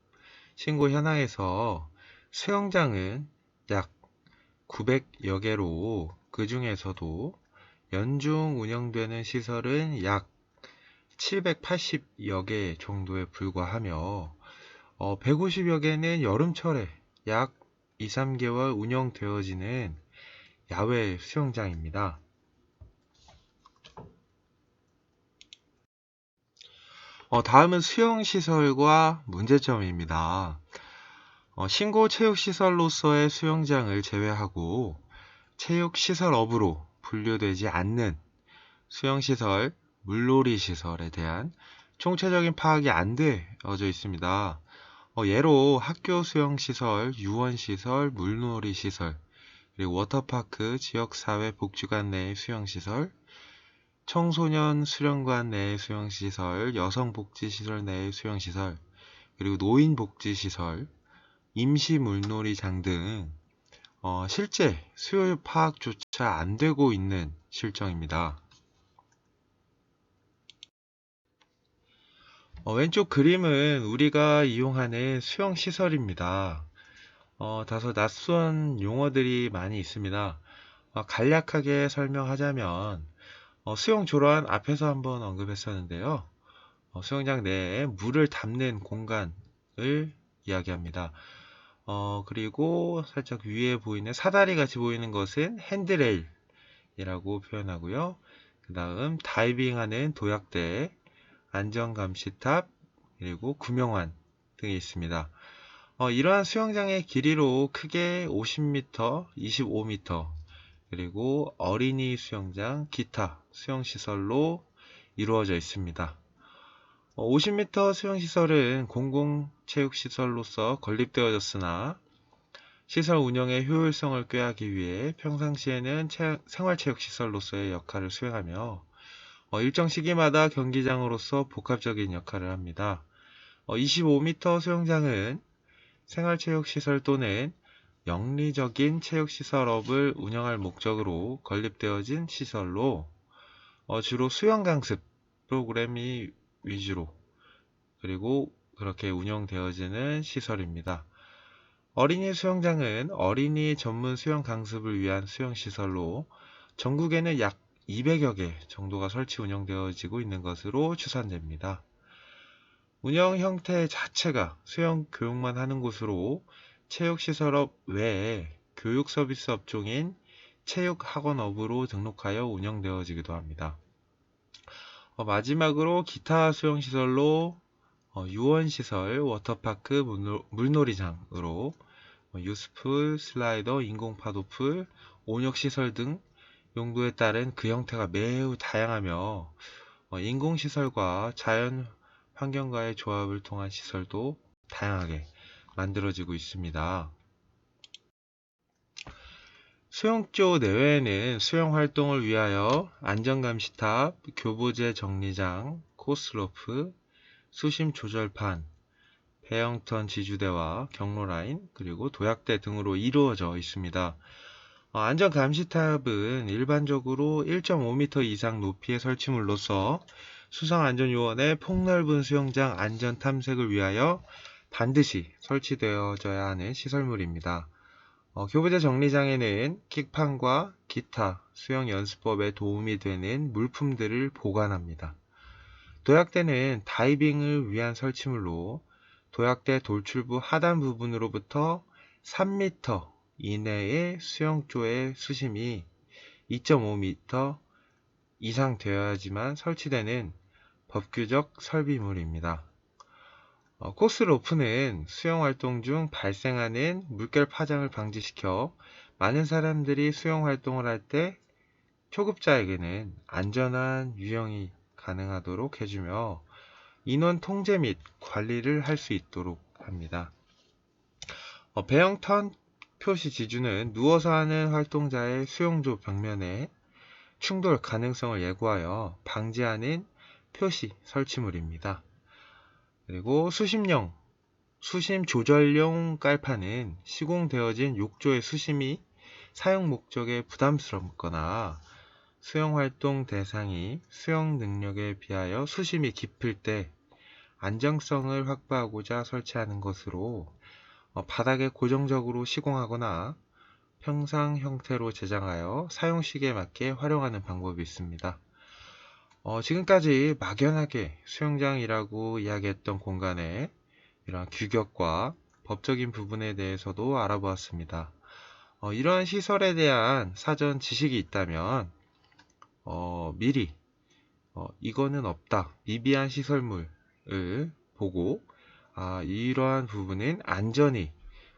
신고 현황에서 수영장은 약 900여 개로 그 중에서도 연중 운영되는 시설은 약 780여 개 정도에 불과하며 150여 개는 여름철에 약 2, 3개월 운영되어지는 야외 수영장입니다. 다음은 수영시설과 문제점입니다. 신고 체육시설로서의 수영장을 제외하고 체육시설업으로 분류되지 않는 수영시설, 물놀이시설에 대한 총체적인 파악이 안 되어져 있습니다. 예로 학교 수영시설, 유원시설, 물놀이시설, 그리고 워터파크, 지역사회 복지관 내의 수영시설, 청소년 수련관 내의 수영시설, 여성복지시설 내의 수영시설, 그리고 노인복지시설, 임시물놀이장 등 실제 수요 파악조차 안 되고 있는 실정입니다. 왼쪽 그림은 우리가 이용하는 수영시설입니다. 다소 낯선 용어들이 많이 있습니다. 간략하게 설명하자면, 수영 조란 앞에서 한번 언급했었는데요. 수영장 내에 물을 담는 공간을 이야기합니다. 그리고 살짝 위에 보이는 사다리 같이 보이는 것은 핸드레일이라고 표현하고요. 그 다음 다이빙하는 도약대, 안전감시탑, 그리고 구명환 등이 있습니다. 이러한 수영장의 길이로 크게 50m, 25m, 그리고 어린이 수영장, 기타 수영시설로 이루어져 있습니다. 50m 수영시설은 공공체육시설로서 건립되어졌으나 시설 운영의 효율성을 꾀하기 위해 평상시에는 생활체육시설로서의 역할을 수행하며 일정 시기마다 경기장으로서 복합적인 역할을 합니다. 25m 수영장은 생활체육시설 또는 영리적인 체육시설업을 운영할 목적으로 건립되어진 시설로 주로 수영강습 프로그램이 위주로 그리고 그렇게 운영되어지는 시설입니다. 어린이 수영장은 어린이 전문 수영 강습을 위한 수영시설로 전국에는 약 200여 개 정도가 설치 운영되어지고 있는 것으로 추산됩니다. 운영 형태 자체가 수영 교육만 하는 곳으로 체육시설업 외에 교육 서비스 업종인 체육학원업으로 등록하여 운영되어지기도 합니다. 마지막으로 기타 수영시설로 유원시설, 워터파크, 물놀이장으로 유스풀, 슬라이더, 인공파도풀, 온역시설 등 용도에 따른 그 형태가 매우 다양하며 인공시설과 자연 환경과의 조합을 통한 시설도 다양하게 만들어지고 있습니다. 수영조 내외에는 수영 활동을 위하여 안전감시탑, 교보제 정리장, 코스로프, 수심 조절판, 배영턴 지주대와 경로라인, 그리고 도약대 등으로 이루어져 있습니다. 안전감시탑은 일반적으로 1.5m 이상 높이의 설치물로서 수상안전요원의 폭넓은 수영장 안전 탐색을 위하여 반드시 설치되어져야 하는 시설물입니다. 교보제 정리장에는 킥판과 기타 수영 연습법에 도움이 되는 물품들을 보관합니다. 도약대는 다이빙을 위한 설치물로 도약대 돌출부 하단 부분으로부터 3m 이내의 수영조의 수심이 2.5m 이상 되어야지만 설치되는 법규적 설비물입니다. 코스로프는 수영활동 중 발생하는 물결 파장을 방지시켜 많은 사람들이 수영활동을 할 때 초급자에게는 안전한 유영이 가능하도록 해주며 인원 통제 및 관리를 할 수 있도록 합니다. 배영턴 표시 지주는 누워서 하는 활동자의 수영조 벽면에 충돌 가능성을 예고하여 방지하는 표시 설치물입니다. 그리고 수심 조절용 깔판은 시공되어진 욕조의 수심이 사용 목적에 부담스럽거나 수영활동 대상이 수영 능력에 비하여 수심이 깊을 때 안정성을 확보하고자 설치하는 것으로 바닥에 고정적으로 시공하거나 평상 형태로 제작하여 사용식에 맞게 활용하는 방법이 있습니다. 지금까지 막연하게 수영장이라고 이야기했던 공간의 이러한 규격과 법적인 부분에 대해서도 알아보았습니다. 이러한 시설에 대한 사전 지식이 있다면 미리 이거는 없다, 미비한 시설물을 보고 이러한 부분은 안전이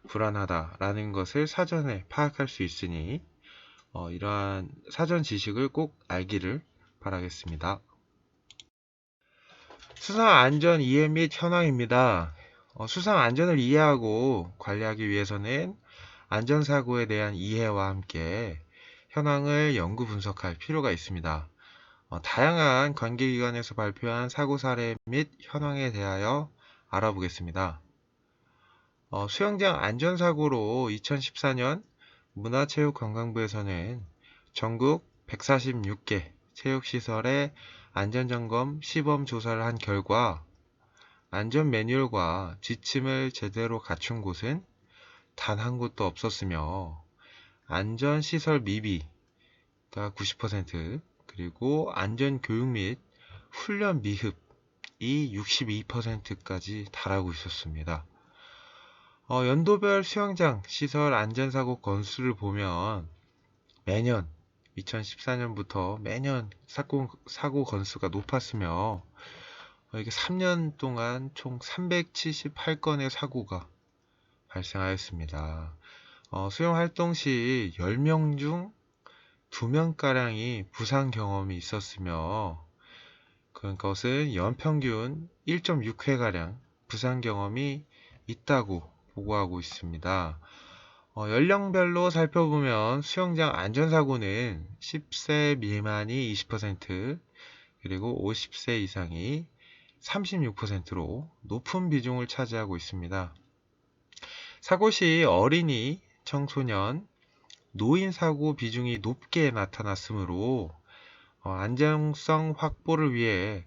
불안하다라는 것을 사전에 파악할 수 있으니 이러한 사전 지식을 꼭 알기를 바라겠습니다. 수상 안전 이해 및 현황입니다. 수상 안전을 이해하고 관리하기 위해서는 안전사고에 대한 이해와 함께 현황을 연구 분석할 필요가 있습니다. 다양한 관계기관에서 발표한 사고 사례 및 현황에 대하여 알아보겠습니다. 수영장 안전사고로 2014년 문화체육관광부에서는 전국 146개 체육시설의 안전점검 시범 조사를 한 결과 안전 매뉴얼과 지침을 제대로 갖춘 곳은 단 한 곳도 없었으며 안전시설 미비가 90%, 그리고 안전교육 및 훈련 미흡이 62%까지 달하고 있었습니다. 연도별 수영장 시설 안전사고 건수를 보면 매년 2014년부터 매년 사고 건수가 높았으며 이게 3년 동안 총 378건의 사고가 발생하였습니다. 수영 활동 시 10명 중 2명가량이 부상 경험이 있었으며 그것은 연평균 1.6회가량 부상 경험이 있다고 보고하고 있습니다. 연령별로 살펴보면 수영장 안전사고는 10세 미만이 20%, 그리고 50세 이상이 36%로 높은 비중을 차지하고 있습니다. 사고 시 어린이, 청소년, 노인 사고 비중이 높게 나타났으므로 안정성 확보를 위해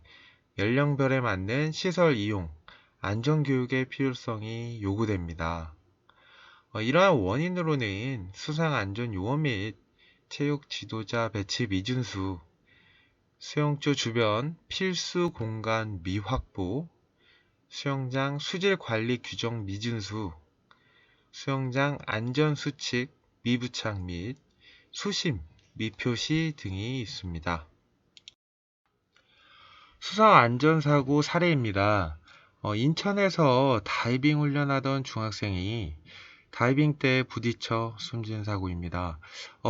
연령별에 맞는 시설 이용, 안전교육의 필요성이 요구됩니다. 이러한 원인으로는 수상안전요원 및 체육 지도자 배치 미준수, 수영조 주변 필수 공간 미확보, 수영장 수질관리 규정 미준수, 수영장 안전수칙 미부착 및 수심 미표시 등이 있습니다. 수상안전사고 사례입니다. 인천에서 다이빙 훈련하던 중학생이 다이빙 때 부딪혀 숨진 사고입니다.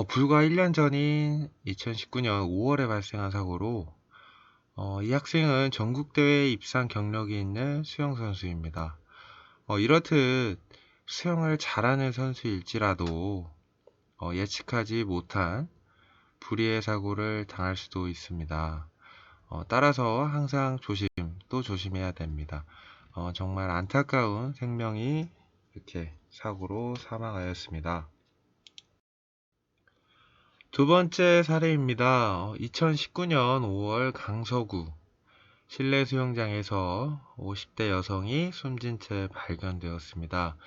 불과 1년 전인 2019년 5월에 발생한 사고로 이 학생은 전국대회 입상 경력이 있는 수영선수입니다. 이렇듯 수영을 잘하는 선수일지라도 예측하지 못한 불의의 사고를 당할 수도 있습니다. 따라서 항상 또 조심해야 됩니다. 정말 안타까운 생명이 이렇게 사고로 사망하였습니다. 두 번째 사례입니다. 2019년 5월 강서구 실내 수영장에서 50대 여성이 숨진 채 발견되었습니다.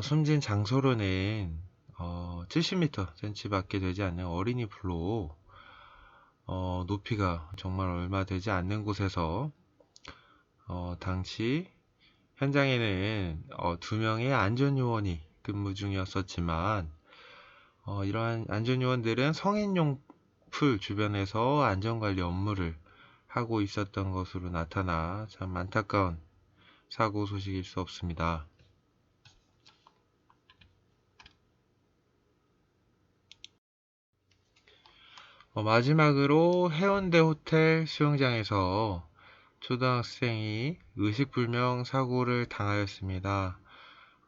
숨진 장소로는 70cm 밖에 되지 않는 어린이 풀로 높이가 정말 얼마 되지 않는 곳에서 당시 현장에는 2명의 안전요원이 근무 중이었었지만 이러한 안전요원들은 성인용 풀 주변에서 안전관리 업무를 하고 있었던 것으로 나타나 참 안타까운 사고 소식일 수 없습니다. 마지막으로 해운대 호텔 수영장에서 초등학생이 의식불명 사고를 당하였습니다.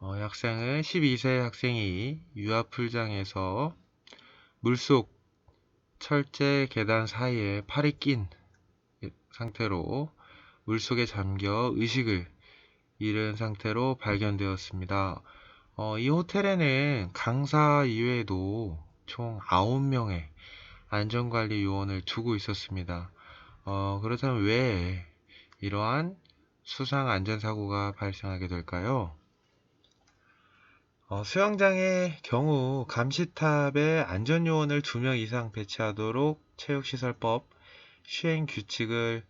학생은 12세 학생이 유아풀장에서 물속 철제 계단 사이에 팔이 낀 상태로 물속에 잠겨 의식을 잃은 상태로 발견되었습니다. 이 호텔에는 강사 이외에도 총 9명의 안전관리 요원을 두고 있었습니다. 그렇다면 왜 이러한 수상 안전사고가 발생하게 될까요? 수영장의 경우 감시탑에 안전요원을 2명 이상 배치하도록 체육시설법 시행 규칙을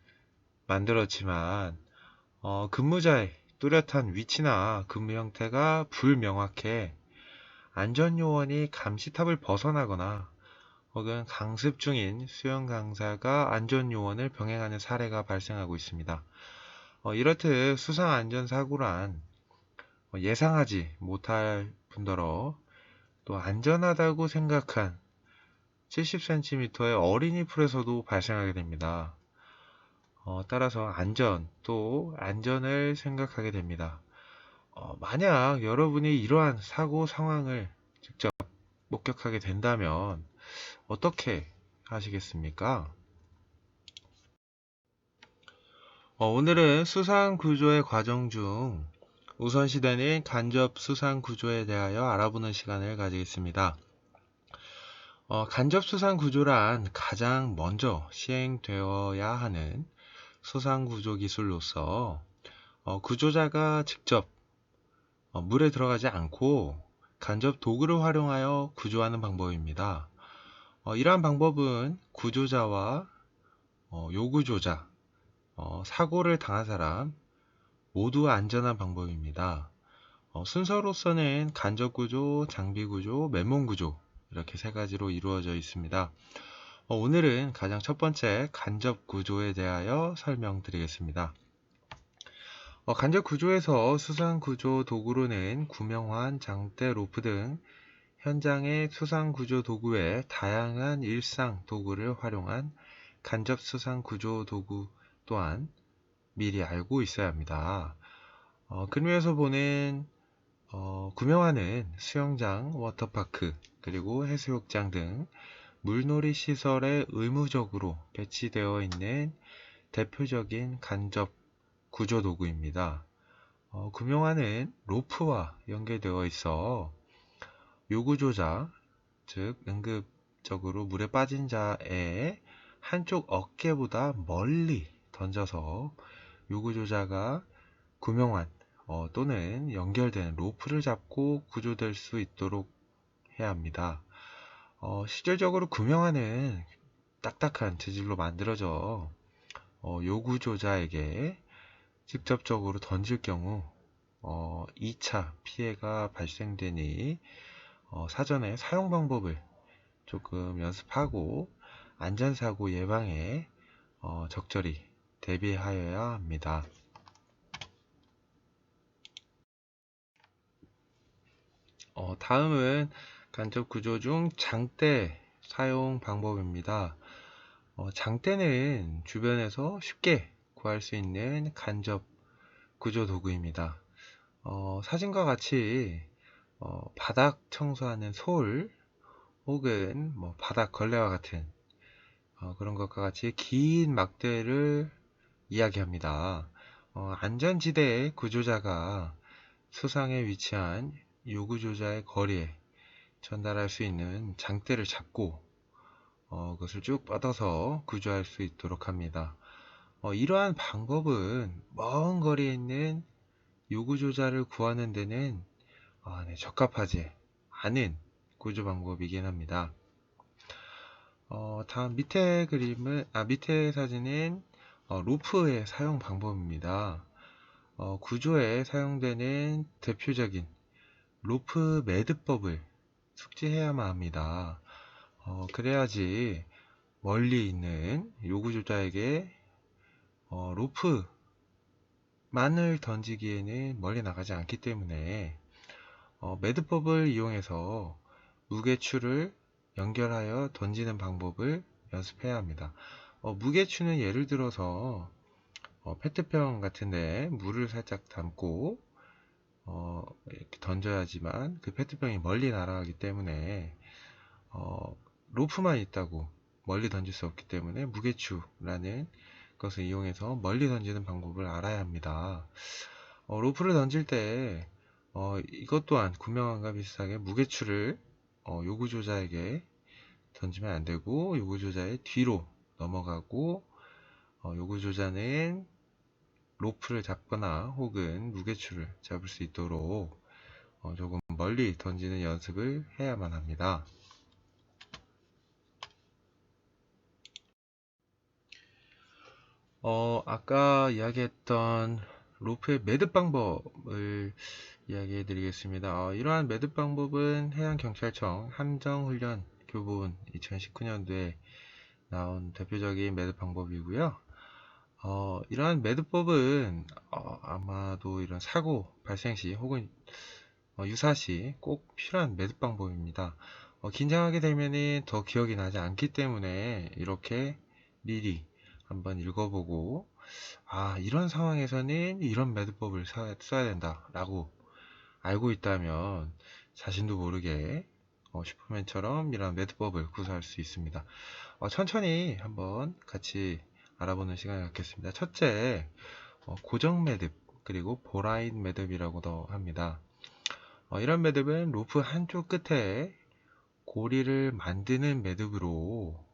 만들었지만 근무자의 뚜렷한 위치나 근무 형태가 불명확해 안전요원이 감시탑을 벗어나거나 혹은 강습 중인 수영 강사가 안전요원을 병행하는 사례가 발생하고 있습니다. 이렇듯 수상 안전사고란 예상하지 못할 뿐더러 또 안전하다고 생각한 70cm의 어린이 풀에서도 발생하게 됩니다. 따라서 또 안전을 생각하게 됩니다. 만약 여러분이 이러한 사고 상황을 직접 목격하게 된다면 어떻게 하시겠습니까? 오늘은 수상 구조의 과정 중 우선시되는 간접 수상 구조에 대하여 알아보는 시간을 가지겠습니다. 간접 수상 구조란 가장 먼저 시행되어야 하는 수상 구조 기술로서 구조자가 직접 물에 들어가지 않고 간접 도구를 활용하여 구조하는 방법입니다. 이러한 방법은 구조자와 요구조자, 사고를 당한 사람 모두 안전한 방법입니다. 순서로서는 간접구조, 장비구조, 맨몸구조 이렇게 세 가지로 이루어져 있습니다. 오늘은 가장 첫 번째 간접구조에 대하여 설명드리겠습니다. 간접구조에서 수상구조 도구로는 구명환, 장대, 로프 등 현장의 수상구조 도구 외 다양한 일상 도구를 활용한 간접수상구조 도구 또한 미리 알고 있어야 합니다. 그림에서 보는 구명환은 수영장, 워터파크, 그리고 해수욕장 등 물놀이 시설에 의무적으로 배치되어 있는 대표적인 간접 구조 도구입니다. 구명환은 로프와 연결되어 있어 요구조자, 즉 응급적으로 물에 빠진 자의 한쪽 어깨보다 멀리 던져서 요구조자가 구명환 또는 연결된 로프를 잡고 구조될 수 있도록 해야 합니다. 실질적으로 구명환은 딱딱한 재질로 만들어져 요구조자에게 직접적으로 던질 경우 2차 피해가 발생되니 사전에 사용 방법을 조금 연습하고 안전사고 예방에 적절히 대비하여야 합니다. 다음은 간접구조 중 장대 사용 방법입니다. 장대는 주변에서 쉽게 구할 수 있는 간접 구조 도구입니다. 사진과 같이 바닥 청소하는 솔 혹은 바닥 걸레와 같은 그런 것과 같이 긴 막대를 이야기합니다. 안전지대의 구조자가 수상에 위치한 요구조자의 거리에 전달할 수 있는 장대를 잡고 그것을 쭉 뻗어서 구조할 수 있도록 합니다. 이러한 방법은 먼 거리에 있는 요구조자를 구하는 데는 적합하지 않은 구조 방법이긴 합니다. 다음 밑에 사진은 로프의 사용 방법입니다. 구조에 사용되는 대표적인 로프 매듭법을 숙지해야만 합니다. 그래야지 멀리 있는 요구조자에게 로프만을 던지기에는 멀리 나가지 않기 때문에 매듭법을 이용해서 무게추를 연결하여 던지는 방법을 연습해야 합니다. 무게추는 예를 들어서 페트병 같은데 물을 살짝 담고 이렇게 던져야지만 그 페트병이 멀리 날아가기 때문에 로프만 있다고 멀리 던질 수 없기 때문에 무게추라는 것을 이용해서 멀리 던지는 방법을 알아야 합니다. 로프를 던질 때 이것 또한 구명환과 비슷하게 무게추를 요구조자에게 던지면 안 되고 요구조자의 뒤로 넘어가고 요구조자는 로프를 잡거나 혹은 무게추를 잡을 수 있도록 조금 멀리 던지는 연습을 해야만 합니다. 아까 이야기했던 로프의 매듭 방법을 이야기해 드리겠습니다. 이러한 매듭 방법은 해양경찰청 함정훈련 교본 2019년도에 나온 대표적인 매듭 방법이고요. 이러한 매듭법은 아마도 이런 사고 발생 시 혹은 유사시 꼭 필요한 매듭 방법입니다. 긴장하게 되면 더 기억이 나지 않기 때문에 이렇게 미리 한번 읽어보고 이런 상황에서는 이런 매듭법을 써야 된다 라고 알고 있다면 자신도 모르게 슈퍼맨처럼 이런 매듭법을 구사할 수 있습니다. 천천히 한번 같이 알아보는 시간을 갖겠습니다. 첫째, 고정 매듭 그리고 보라인 매듭이라고도 합니다. 이런 매듭은 로프 한쪽 끝에 고리를 만드는 매듭으로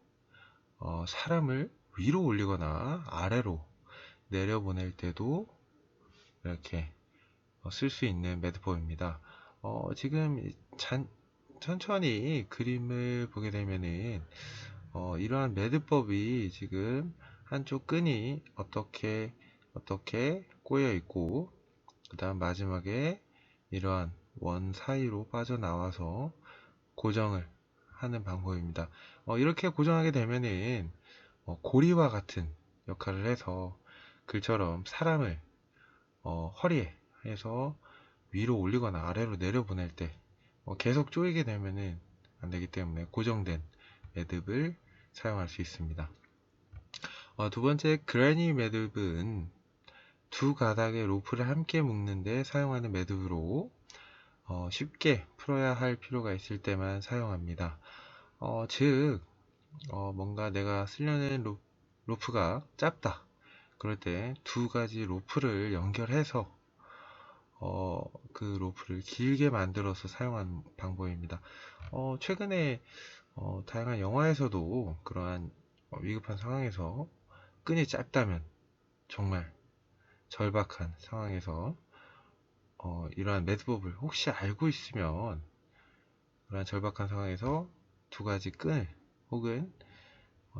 사람을 위로 올리거나 아래로 내려보낼 때도 이렇게 쓸 수 있는 매듭법입니다. 지금 천천히 그림을 보게 되면은 이러한 매듭법이 지금 한쪽 끈이 어떻게 꼬여 있고, 그 다음 마지막에 이러한 원 사이로 빠져나와서 고정을 하는 방법입니다. 이렇게 고정하게 되면은 고리와 같은 역할을 해서 글처럼 사람을 허리에 해서 위로 올리거나 아래로 내려보낼 때 계속 조이게 되면은 안 되기 때문에 고정된 매듭을 사용할 수 있습니다. 두 번째, 그래니 매듭은 두 가닥의 로프를 함께 묶는데 사용하는 매듭으로 쉽게 풀어야 할 필요가 있을 때만 사용합니다. 즉 뭔가 내가 쓰려는 로프가 짧다, 그럴 때 두 가지 로프를 연결해서 그 로프를 길게 만들어서 사용하는 방법입니다. 최근에 다양한 영화에서도 그러한 위급한 상황에서 끈이 짧다면, 정말 절박한 상황에서 이러한 매듭법을 혹시 알고 있으면 그러한 절박한 상황에서 두 가지 끈을 혹은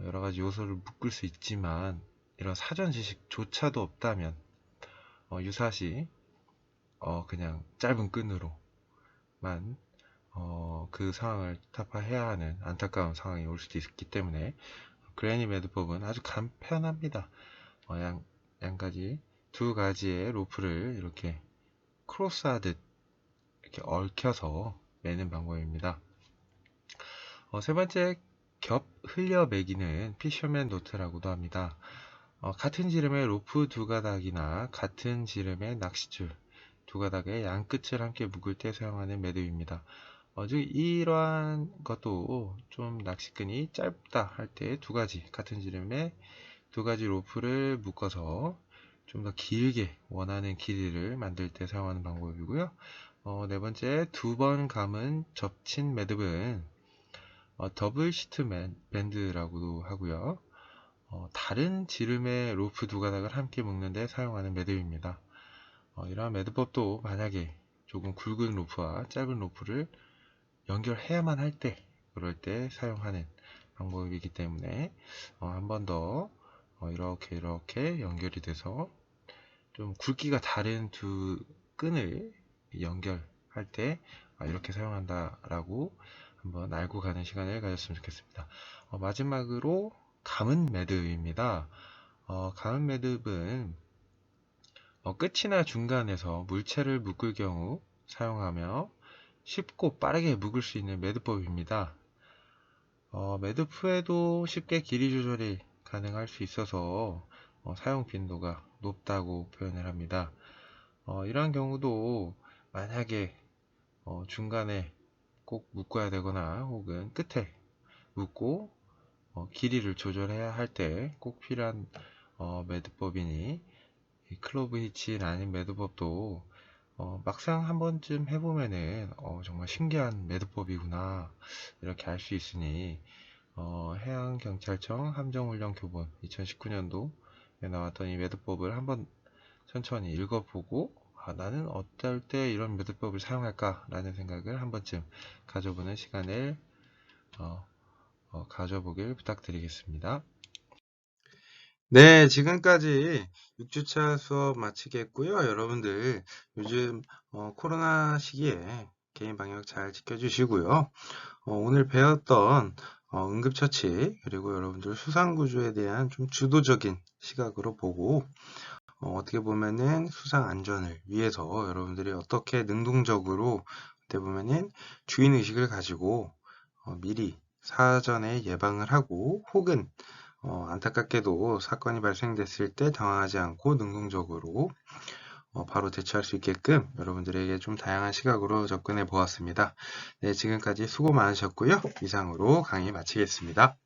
여러 가지 요소를 묶을 수 있지만 이런 사전 지식조차도 없다면 유사시 그냥 짧은 끈으로만 그 상황을 타파해야 하는 안타까운 상황이 올 수도 있기 때문에 그래니 매듭법은 아주 간편합니다. 양가지 두 가지의 로프를 이렇게 크로스하듯 이렇게 얽혀서 매는 방법입니다. 세 번째, 겹 흘려 매기는 피셔맨 노트라고도 합니다. 같은 지름의 로프 두 가닥이나 같은 지름의 낚싯줄 두 가닥의 양 끝을 함께 묶을 때 사용하는 매듭입니다. 즉 이러한 것도 좀 낚시끈이 짧다 할 때 두 가지 같은 지름의 두 가지 로프를 묶어서 좀 더 길게 원하는 길이를 만들 때 사용하는 방법이고요. 네 번째, 두 번 감은 접친 매듭은 더블 시트 밴드라고도 하고요. 다른 지름의 로프 두 가닥을 함께 묶는 데 사용하는 매듭입니다. 이러한 매듭법도 만약에 조금 굵은 로프와 짧은 로프를 연결해야만 할 때, 그럴 때 사용하는 방법이기 때문에 한 번 더 이렇게 연결이 돼서 좀 굵기가 다른 두 끈을 연결할 때 이렇게 사용한다 라고 한번 알고 가는 시간을 가졌으면 좋겠습니다. 마지막으로 감은 매듭입니다. 감은 매듭은 끝이나 중간에서 물체를 묶을 경우 사용하며 쉽고 빠르게 묶을 수 있는 매듭법입니다. 매듭 후에도 쉽게 길이 조절이 가능할 수 있어서 사용 빈도가 높다고 표현을 합니다. 이러한 경우도 만약에 중간에 꼭 묶어야 되거나 혹은 끝에 묶고 길이를 조절해야 할 때 꼭 필요한 매듭법이니 클로브 히치라는 매듭법도 막상 한 번쯤 해보면은 정말 신기한 매듭법이구나 이렇게 알 수 있으니 해양경찰청 함정훈련교본 2019년도에 나왔던 이 매듭법을 한번 천천히 읽어보고 나는 어떨 때 이런 매듭법을 사용할까 라는 생각을 한 번쯤 가져보는 시간을 가져보길 부탁드리겠습니다. 네, 지금까지 6주차 수업 마치겠고요. 여러분들 요즘 코로나 시기에 개인 방역 잘 지켜주시고요. 오늘 배웠던 응급처치 그리고 여러분들 수상구조에 대한 좀 주도적인 시각으로 보고 어떻게 보면은 수상 안전을 위해서 여러분들이 어떻게 능동적으로 어떻게 보면은 주인의식을 가지고 미리 사전에 예방을 하고 혹은 안타깝게도 사건이 발생됐을 때 당황하지 않고 능동적으로 바로 대처할 수 있게끔 여러분들에게 좀 다양한 시각으로 접근해 보았습니다. 네, 지금까지 수고 많으셨고요. 이상으로 강의 마치겠습니다.